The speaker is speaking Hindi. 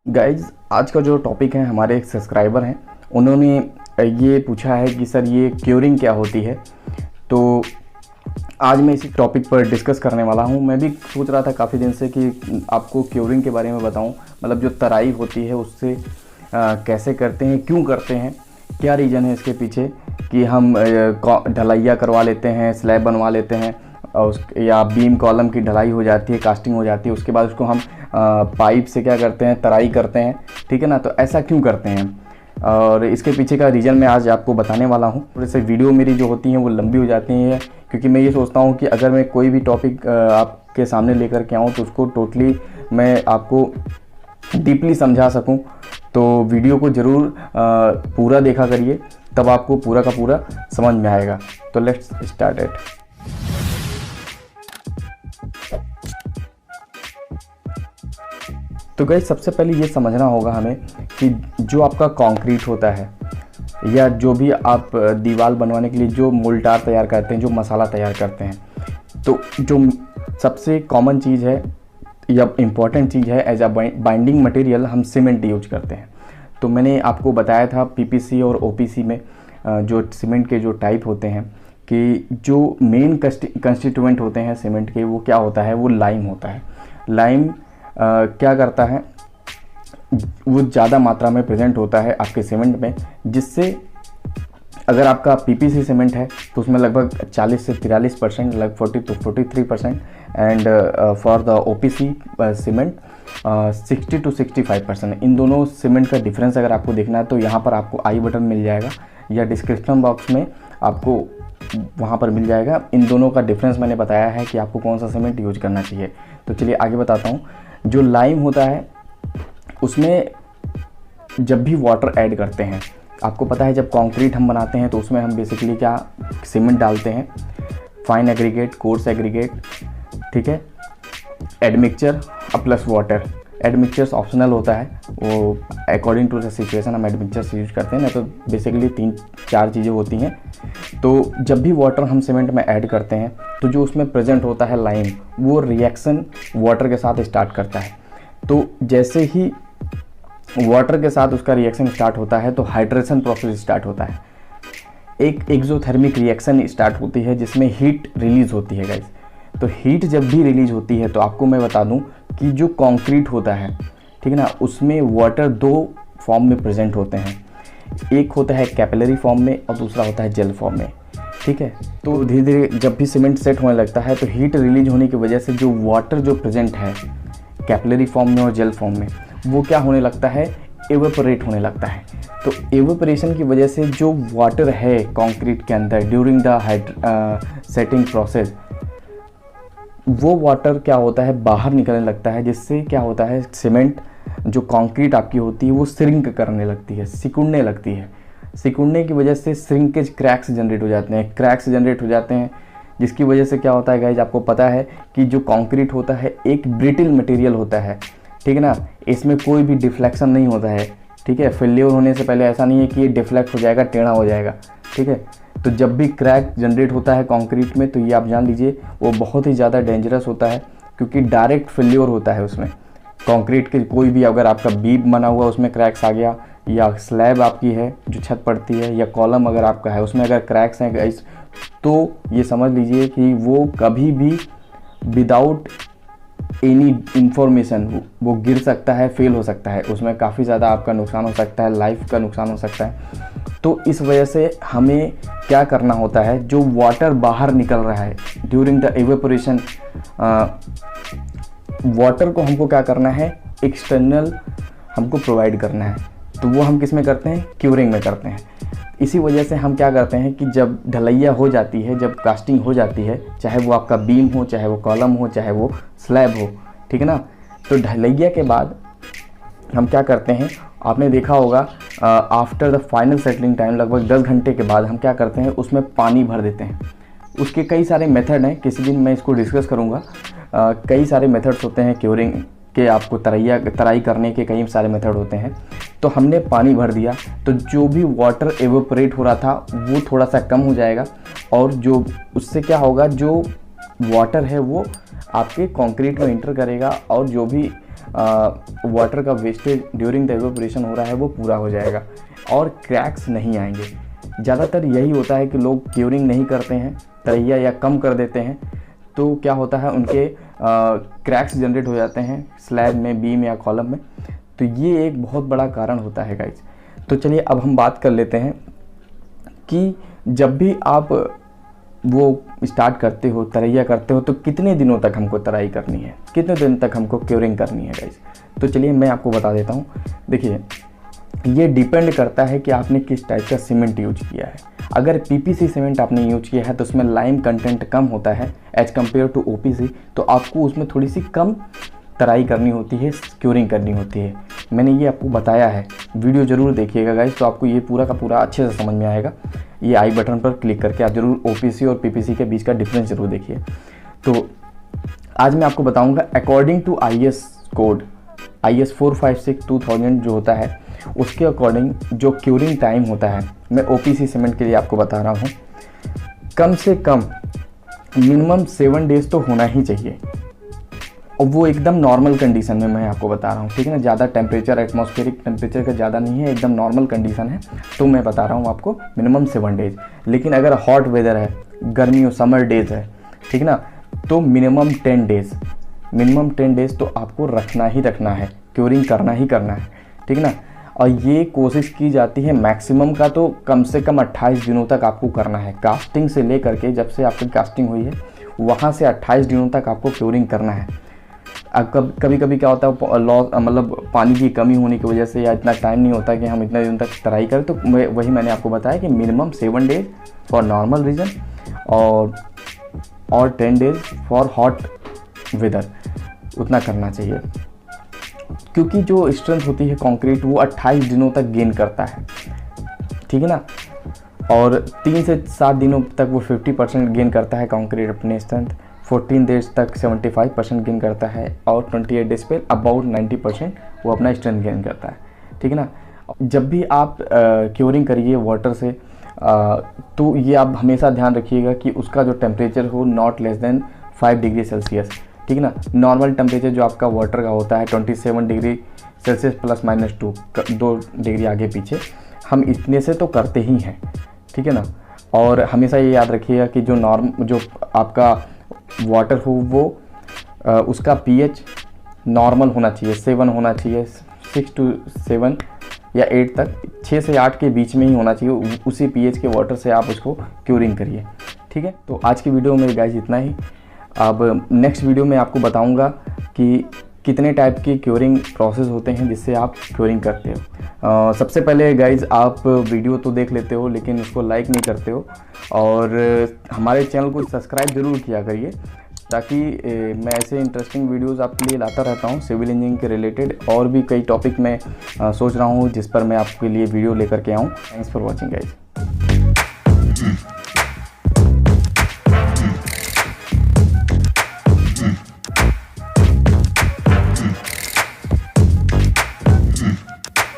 गाइज आज का जो टॉपिक है, हमारे एक सब्सक्राइबर हैं, उन्होंने ये पूछा है कि सर ये क्यूरिंग क्या होती है। तो आज मैं इसी टॉपिक पर डिस्कस करने वाला हूँ। मैं भी सोच रहा था काफ़ी दिन से कि आपको क्यूरिंग के बारे में बताऊँ, मतलब जो तराई होती है उससे कैसे करते हैं, क्यों करते हैं, क्या रीज़न है इसके पीछे कि हम ढलैया करवा लेते हैं, स्लैब बनवा लेते हैं या बीम कॉलम की ढलाई हो जाती है, कास्टिंग हो जाती है, उसके बाद उसको हम पाइप से क्या करते हैं, तराई करते हैं। ठीक है ना। तो ऐसा क्यों करते हैं और इसके पीछे का रीज़न मैं आज आपको बताने वाला हूँ। थोड़े से वीडियो मेरी जो होती हैं वो लंबी हो जाती हैं, क्योंकि मैं ये सोचता हूँ कि अगर मैं कोई भी टॉपिक आपके सामने लेकर के आऊँ तो उसको टोटली मैं आपको डीपली समझा सकूँ। तो वीडियो को ज़रूर पूरा देखा करिए, तब आपको पूरा का पूरा समझ में आएगा। तो लेट्स स्टार्ट इट। तो गाइस सबसे पहले ये समझना होगा हमें कि जो आपका कंक्रीट होता है या जो भी आप दीवार बनवाने के लिए जो मोल्टार तैयार करते हैं, जो मसाला तैयार करते हैं, तो जो सबसे कॉमन चीज़ है या इम्पॉर्टेंट चीज़ है एज अ बाइंडिंग मटेरियल हम सीमेंट यूज करते हैं। तो मैंने आपको बताया था पीपीसी और ओपीसी में जो सीमेंट के जो टाइप होते हैं कि जो मेन कंस्टिट्यूएंट होते हैं सीमेंट के, वो क्या होता है, वो लाइम होता है। लाइम क्या करता है, वो ज़्यादा मात्रा में प्रेजेंट होता है आपके सीमेंट में, जिससे अगर आपका पीपीसी सीमेंट है तो उसमें लगभग 40 से 43%, लगभग 40 to 43%, and for the OPC cement 60 to 65%। इन दोनों सीमेंट का डिफरेंस अगर आपको देखना है तो यहाँ पर आपको आई बटन मिल जाएगा या डिस्क्रिप्शन बॉक्स में आपको वहाँ पर मिल जाएगा। इन दोनों का डिफरेंस मैंने बताया है कि आपको कौन सा सीमेंट यूज करना चाहिए। तो चलिए आगे बताता हूँ। जो लाइम होता है उसमें जब भी वाटर ऐड करते हैं, आपको पता है जब कंक्रीट हम बनाते हैं तो उसमें हम बेसिकली क्या सीमेंट डालते हैं, फाइन एग्रीगेट, कोर्स एग्रीगेट, ठीक है, admixture plus water. Admixtures optional होता है, वो अकॉर्डिंग टू द सिचुएशन हम एडमिक्सचर्स यूज करते हैं, ना तो बेसिकली 3-4 चीज़ें होती हैं। तो जब भी वाटर हम सीमेंट में ऐड करते हैं तो जो उसमें प्रेजेंट होता है लाइम, वो रिएक्शन वाटर के साथ स्टार्ट करता है। तो जैसे ही वाटर के साथ उसका रिएक्शन स्टार्ट होता है तो हाइड्रेशन प्रोसेस स्टार्ट होता है, एक एक्सोथर्मिक रिएक्शन स्टार्ट होती है जिसमें हीट रिलीज होती है गाइस। तो हीट जब भी रिलीज होती है तो आपको मैं बता दूं कि जो कंक्रीट होता है, ठीक है ना, उसमें वाटर 2 फॉर्म में प्रेजेंट होते हैं। एक होता है कैपिलरी फॉर्म में और दूसरा होता है जेल फॉर्म में, ठीक है। तो धीरे धीरे जब भी सीमेंट सेट होने लगता है तो हीट रिलीज होने की वजह से जो वाटर जो प्रेजेंट है कैपिलरी फॉर्म में और जेल फॉर्म में, वो क्या होने लगता है, एवेपोरेट होने लगता है। तो एवेपोरेशन की वजह से जो वाटर है कंक्रीट के अंदर ड्यूरिंग द सेटिंग प्रोसेस, वो वाटर क्या होता है, बाहर निकलने लगता है, जिससे क्या होता है, सीमेंट जो कंक्रीट आपकी होती है वो श्रिंक करने लगती है, सिकुड़ने लगती है। सिकुड़ने की वजह से श्रिंकेज क्रैक्स जनरेट हो जाते हैं, क्रैक्स जनरेट हो जाते हैं, जिसकी वजह से क्या होता है गाइज, आपको पता है कि जो कंक्रीट होता है एक ब्रिटल मटेरियल होता है, ठीक है ना, इसमें कोई भी डिफ्लेक्शन नहीं होता है, ठीक है। फेल्योर होने से पहले ऐसा नहीं है कि ये डिफ्लेक्ट हो जाएगा, टेढ़ा हो जाएगा, ठीक है। तो जब भी क्रैक जनरेट होता है कंक्रीट में तो ये आप जान लीजिए वो बहुत ही ज़्यादा डेंजरस होता है, क्योंकि डायरेक्ट फेल्योर होता है उसमें। कंक्रीट के कोई भी अगर आपका बीम बना हुआ उसमें क्रैक्स आ गया, या स्लैब आपकी है जो छत पड़ती है, या कॉलम अगर आपका है उसमें अगर क्रैक्स हैं गाइस, तो ये समझ लीजिए कि वो कभी भी विदाउट एनी इंफॉर्मेशन वो गिर सकता है, फेल हो सकता है, उसमें काफ़ी ज़्यादा आपका नुकसान हो सकता है, लाइफ का नुकसान हो सकता है। तो इस वजह से हमें क्या करना होता है, जो वाटर बाहर निकल रहा है ड्यूरिंग द एवेपोरेशन, वाटर को हमको क्या करना है, एक्सटर्नल हमको प्रोवाइड करना है। तो वो हम किस में करते हैं, क्यूरिंग में करते हैं। इसी वजह से हम क्या करते हैं कि जब ढलैया हो जाती है, जब कास्टिंग हो जाती है, चाहे वो आपका बीम हो, चाहे वो कॉलम हो, चाहे वो स्लैब हो, ठीक है ना, तो ढलैया के बाद हम क्या करते हैं, आपने देखा होगा after the final settling time लगभग 10 घंटे के बाद हम क्या करते हैं, उसमें पानी भर देते हैं। उसके कई सारे मेथड हैं, किसी दिन मैं इसको डिस्कस करूँगा। कई सारे मेथड्स होते हैं क्यूरिंग के, आपको तराई करने के कई सारे मेथड होते हैं। तो हमने पानी भर दिया तो जो भी वाटर एवेपोरेट हो रहा था वो थोड़ा सा कम हो जाएगा, और जो उससे क्या होगा, जो वाटर है वो आपके कंक्रीट में इंटर करेगा और जो भी वाटर का वेस्टेज ड्यूरिंग द इवेपोरेशन हो रहा है वो पूरा हो जाएगा और क्रैक्स नहीं आएंगे। ज़्यादातर यही होता है कि लोग क्योरिंग नहीं करते हैं, तरैया या कम कर देते हैं, तो क्या होता है उनके क्रैक्स जनरेट हो जाते हैं स्लैब में, बीम या कॉलम में। तो ये एक बहुत बड़ा कारण होता है गाइज। तो चलिए अब हम बात कर लेते हैं कि जब भी आप वो स्टार्ट करते हो, तरैया करते हो, तो कितने दिनों तक हमको तराई करनी है, कितने दिन तक हमको क्योरिंग करनी है गाइज। तो चलिए मैं आपको बता देता हूँ। देखिए, ये डिपेंड करता है कि आपने किस टाइप का सीमेंट यूज किया है। अगर पीपीसी सीमेंट आपने यूज किया है तो उसमें लाइम कंटेंट कम होता है एज कम्पेयर टू ओपीसी, तो आपको उसमें थोड़ी सी कम तराई करनी होती है, क्योरिंग करनी होती है। मैंने ये आपको बताया है, वीडियो ज़रूर देखिएगा गाइज, तो आपको ये पूरा का पूरा अच्छे से समझ में आएगा। ये आई बटन पर क्लिक करके आप ज़रूर ओपीसी और पीपीसी के बीच का डिफरेंस ज़रूर देखिए। तो आज मैं आपको बताऊंगा according to IS code, IS 456-2000 जो होता है, उसके अकॉर्डिंग जो क्योरिंग टाइम होता है, मैं ओपीसी सीमेंट के लिए आपको बता रहा हूँ, कम से कम मिनिमम 7 डेज़ तो होना ही चाहिए। और वो एकदम नॉर्मल कंडीशन में मैं आपको बता रहा हूँ, ठीक है ना। ज़्यादा टेम्परेचर, एटमॉस्फेरिक टेम्परेचर का ज़्यादा नहीं है, एकदम नॉर्मल कंडीशन है, तो मैं बता रहा हूँ आपको मिनिमम 7 डेज़। लेकिन अगर हॉट वेदर है, गर्मियों समर डेज़ है, ठीक ना, तो मिनिमम 10 डेज़, मिनिमम 10 डेज़ तो आपको रखना ही रखना है, क्योरिंग करना ही करना है, ठीक ना। और ये कोशिश की जाती है मैक्सिमम का तो कम से कम 28 दिनों तक आपको करना है। कास्टिंग से ले करके, जब से आपकी कास्टिंग हुई है वहाँ से 28 दिनों तक आपको क्योरिंग करना है। अब कभी कभी क्या होता है, लॉस मतलब पानी की कमी होने की वजह से या इतना टाइम नहीं होता कि हम इतने दिन तक तराई करें, तो वही मैंने आपको बताया कि minimum 7 days for normal reason और 10 डेज फॉर हॉट वेदर, उतना करना चाहिए। क्योंकि जो स्ट्रेंथ होती है कंक्रीट वो 28 दिनों तक गेन करता है, ठीक है ना। और 3 से 7 दिनों तक वो 50% गेन करता है कंक्रीट अपने स्ट्रेंथ, 14 डेज तक 75% गेन करता है और 28 डेज पे अबाउट 90% वो अपना स्ट्रेंथ गेन करता है, ठीक है ना। जब भी आप क्योरिंग करिए वाटर से तो ये आप हमेशा ध्यान रखिएगा कि उसका जो टेम्परेचर हो not less than 5 degree Celsius, ठीक है ना। नॉर्मल टेम्परेचर जो आपका वाटर का होता है 27 डिग्री सेल्सियस ±2 डिग्री आगे पीछे, हम इतने से तो करते ही हैं, ठीक है ना। और हमेशा ये याद रखिएगा कि जो आपका वाटर हो वो उसका पीएच नॉर्मल होना चाहिए, 7 होना चाहिए, 6 to 7 या 8 तक, 6 से 8 के बीच में ही होना चाहिए। उसी पीएच के वाटर से आप उसको क्योरिंग करिए, ठीक है। तो आज की वीडियो में गाइज इतना ही। अब नेक्स्ट वीडियो में आपको बताऊंगा कि कितने टाइप की क्योरिंग प्रोसेस होते हैं जिससे आप क्योरिंग करते हो। सबसे पहले गाइज आप वीडियो तो देख लेते हो लेकिन उसको लाइक नहीं करते हो, और हमारे चैनल को सब्सक्राइब ज़रूर किया करिए ताकि मैं ऐसे इंटरेस्टिंग वीडियोस आपके लिए लाता रहता हूँ सिविल इंजीनियरिंग के रिलेटेड। और भी कई टॉपिक मैं सोच रहा हूँ जिस पर मैं आपके लिए वीडियो लेकर के आऊँ। Thanks for watching guys.